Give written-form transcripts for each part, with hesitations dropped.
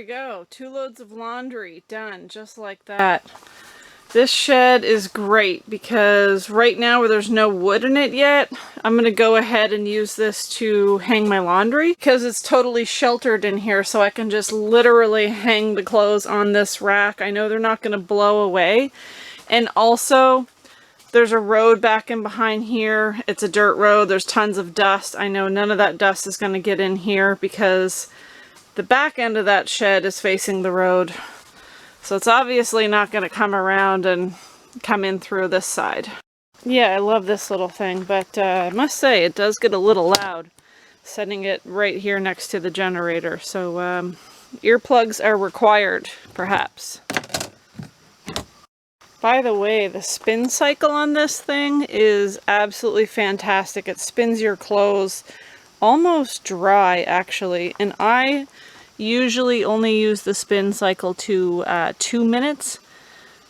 go. 2 loads of laundry done just like that. This shed is great because right now where there's no wood in it yet, I'm going to go ahead and use this to hang my laundry because it's totally sheltered in here, so I can just literally hang the clothes on this rack. I know they're not going to blow away. And also, there's a road back in behind here. It's a dirt road. There's tons of dust. I know none of that dust is going to get in here because the back end of that shed is facing the road. So it's obviously not going to come around and come in through this side. Yeah, I love this little thing, but I must say it does get a little loud setting it right here next to the generator. So earplugs are required, perhaps. By the way, the spin cycle on this thing is absolutely fantastic. It spins your clothes almost dry, actually, and I usually only use the spin cycle to 2 minutes,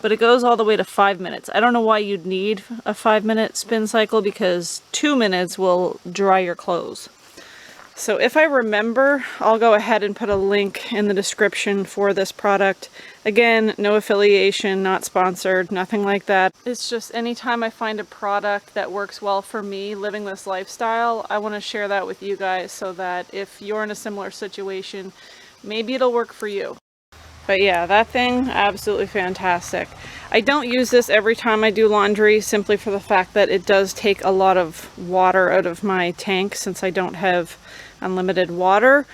but it goes all the way to 5 minutes. I don't know why you'd need a 5-minute spin cycle because 2 minutes will dry your clothes. So if I remember, I'll go ahead and put a link in the description for this product. Again, no affiliation, not sponsored, nothing like that. It's just anytime I find a product that works well for me living this lifestyle, I want to share that with you guys so that if you're in a similar situation, maybe it'll work for you. But yeah, that thing, absolutely fantastic. I don't use this every time I do laundry simply for the fact that it does take a lot of water out of my tank since I don't have unlimited water.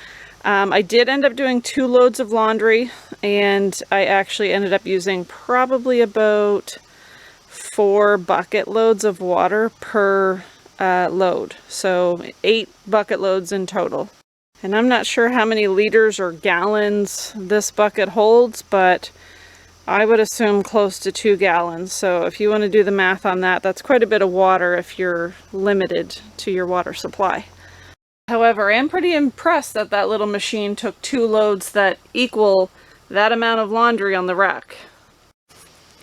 I did end up doing 2 loads of laundry, and I actually ended up using probably about 4 bucket loads of water per load. So 8 bucket loads in total. And I'm not sure how many liters or gallons this bucket holds, but I would assume close to 2 gallons. So if you want to do the math on that, that's quite a bit of water if you're limited to your water supply. However, I am pretty impressed that that little machine took 2 loads that equal that amount of laundry on the rack.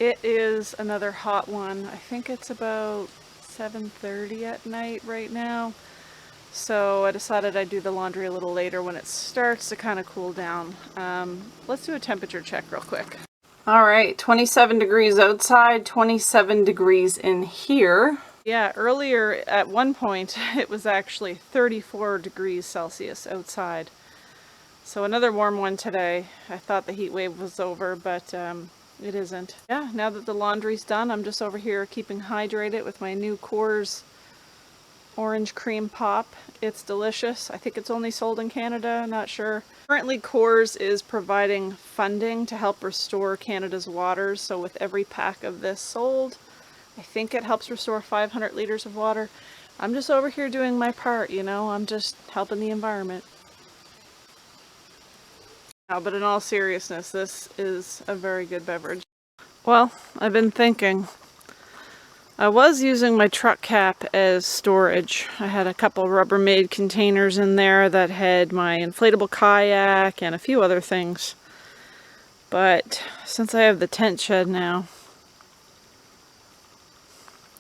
It is another hot one. I think it's about 7:30 at night right now. So I decided I'd do the laundry a little later when it starts to kind of cool down. Let's do a temperature check real quick. All right, 27 degrees outside, 27 degrees in here. Yeah, earlier at one point it was actually 34 degrees Celsius outside. So another warm one today. I thought the heat wave was over, but it isn't. Yeah, now that the laundry's done, I'm just over here keeping hydrated with my new Coors orange cream pop. It's delicious. I think it's only sold in Canada, not sure. Currently Coors is providing funding to help restore Canada's waters, so with every pack of this sold, I think it helps restore 500 liters of water. I'm just over here doing my part, you know, I'm just helping the environment. No, but in all seriousness, this is a very good beverage. Well, I've been thinking. I was using my truck cap as storage. I had a couple Rubbermaid containers in there that had my inflatable kayak and a few other things. But since I have the tent shed now,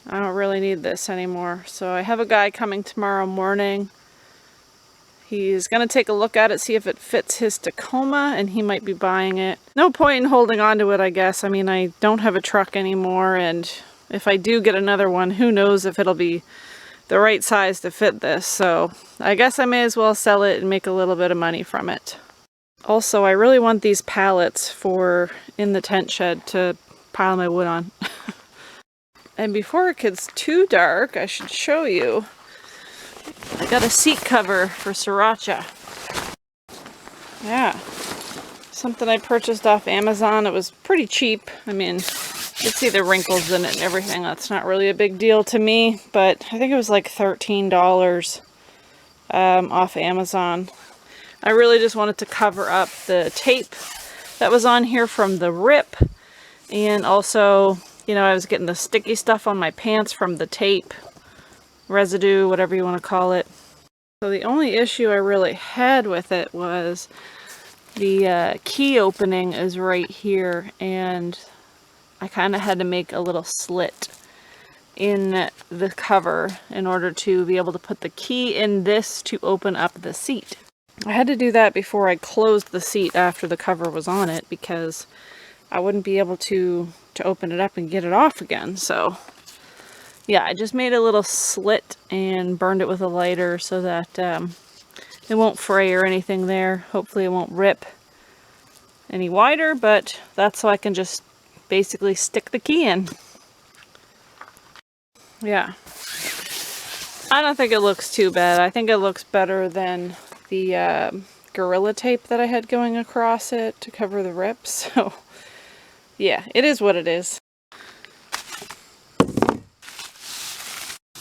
I don't really need this anymore. So I have a guy coming tomorrow morning. He's going to take a look at it, see if it fits his Tacoma, and he might be buying it. No point in holding on to it, I guess. I mean, I don't have a truck anymore, and if I do get another one, who knows if it'll be the right size to fit this. So I guess I may as well sell it and make a little bit of money from it. Also, I really want these pallets for in the tent shed to pile my wood on. And before it gets too dark, I should show you. I got a seat cover for Sriracha. Yeah. Something I purchased off Amazon. It was pretty cheap. I mean, you can see the wrinkles in it and everything. That's not really a big deal to me, but I think it was like $13 off Amazon. I really just wanted to cover up the tape that was on here from the rip, and also, you know, I was getting the sticky stuff on my pants from the tape, residue, whatever you want to call it. So the only issue I really had with it was the key opening is right here, and I kind of had to make a little slit in the cover in order to be able to put the key in this to open up the seat. I had to do that before I closed the seat after the cover was on it, because I wouldn't be able to open it up and get it off again. So yeah, I just made a little slit and burned it with a lighter so that it won't fray or anything there. Hopefully it won't rip any wider, but that's so I can just basically stick the key in. Yeah. I don't think it looks too bad. I think it looks better than the Gorilla Tape that I had going across it to cover the rips. So yeah, it is what it is.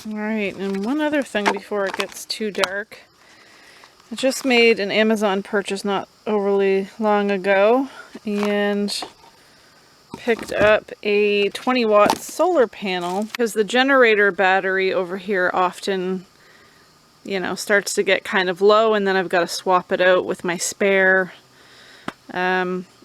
Alright, and one other thing before it gets too dark. I just made an Amazon purchase not overly long ago and picked up a 20-watt solar panel because the generator battery over here often, you know, starts to get kind of low, and then I've got to swap it out with my spare.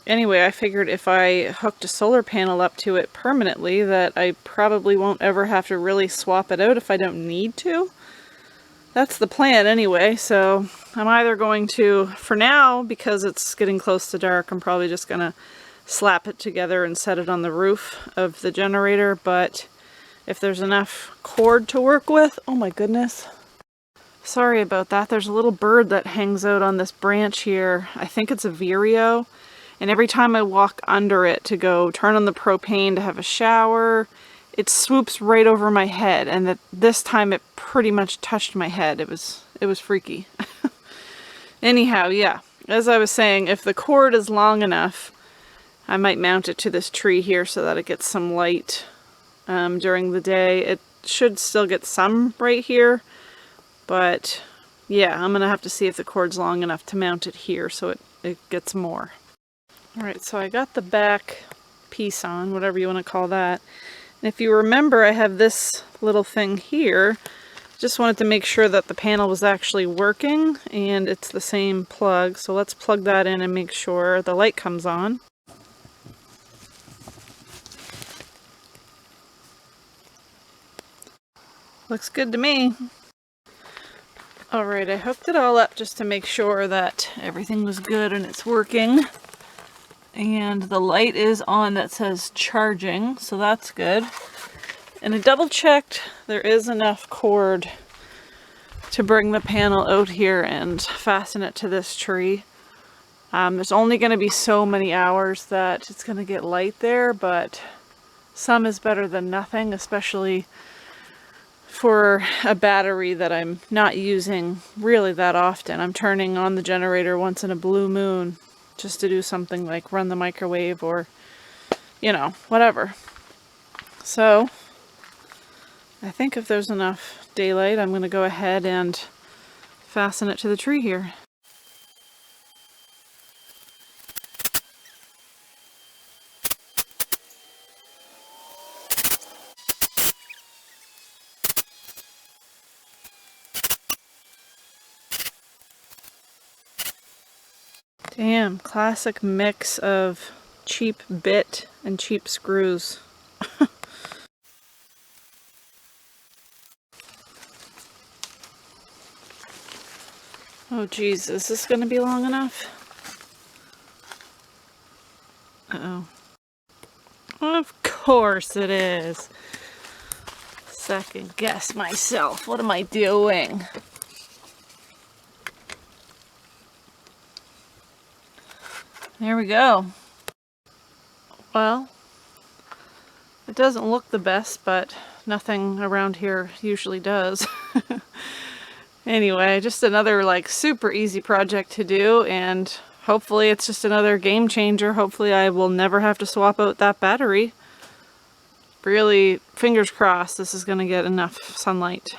Anyway, I figured if I hooked a solar panel up to it permanently that I probably won't ever have to really swap it out if I don't need to. That's the plan anyway, so I'm either going to, for now, because it's getting close to dark, I'm probably just going to slap it together and set it on the roof of the generator, but if there's enough cord to work with, oh my goodness. Sorry about that. There's a little bird that hangs out on this branch here. I think it's a vireo. And every time I walk under it to go turn on the propane to have a shower, it swoops right over my head. And this time it pretty much touched my head. It was freaky. Anyhow, yeah. As I was saying, if the cord is long enough, I might mount it to this tree here so that it gets some light during the day. It should still get some right here. But yeah, I'm going to have to see if the cord's long enough to mount it here so it gets more. Alright, so I got the back piece on, whatever you want to call that. And if you remember, I have this little thing here. Just wanted to make sure that the panel was actually working, and it's the same plug. So let's plug that in and make sure the light comes on. Looks good to me. Alright, I hooked it all up just to make sure that everything was good and it's working. And the light is on that says charging, so that's good. And I double checked there is enough cord to bring the panel out here and fasten it to this tree. There's only going to be so many hours that it's going to get light there, but some is better than nothing, especially for a battery that I'm not using really that often. I'm turning on the generator once in a blue moon just to do something like run the microwave or, you know, whatever. So I think if there's enough daylight, I'm going to go ahead and fasten it to the tree here. Damn, classic mix of cheap bit and cheap screws. Oh geez, is this going to be long enough? Uh-oh. Of course it is. Second guess myself. What am I doing? There we go. Well, it doesn't look the best, but nothing around here usually does. Anyway, just another like super easy project to do, and hopefully it's just another game changer. Hopefully I will never have to swap out that battery. Really, fingers crossed this is going to get enough sunlight.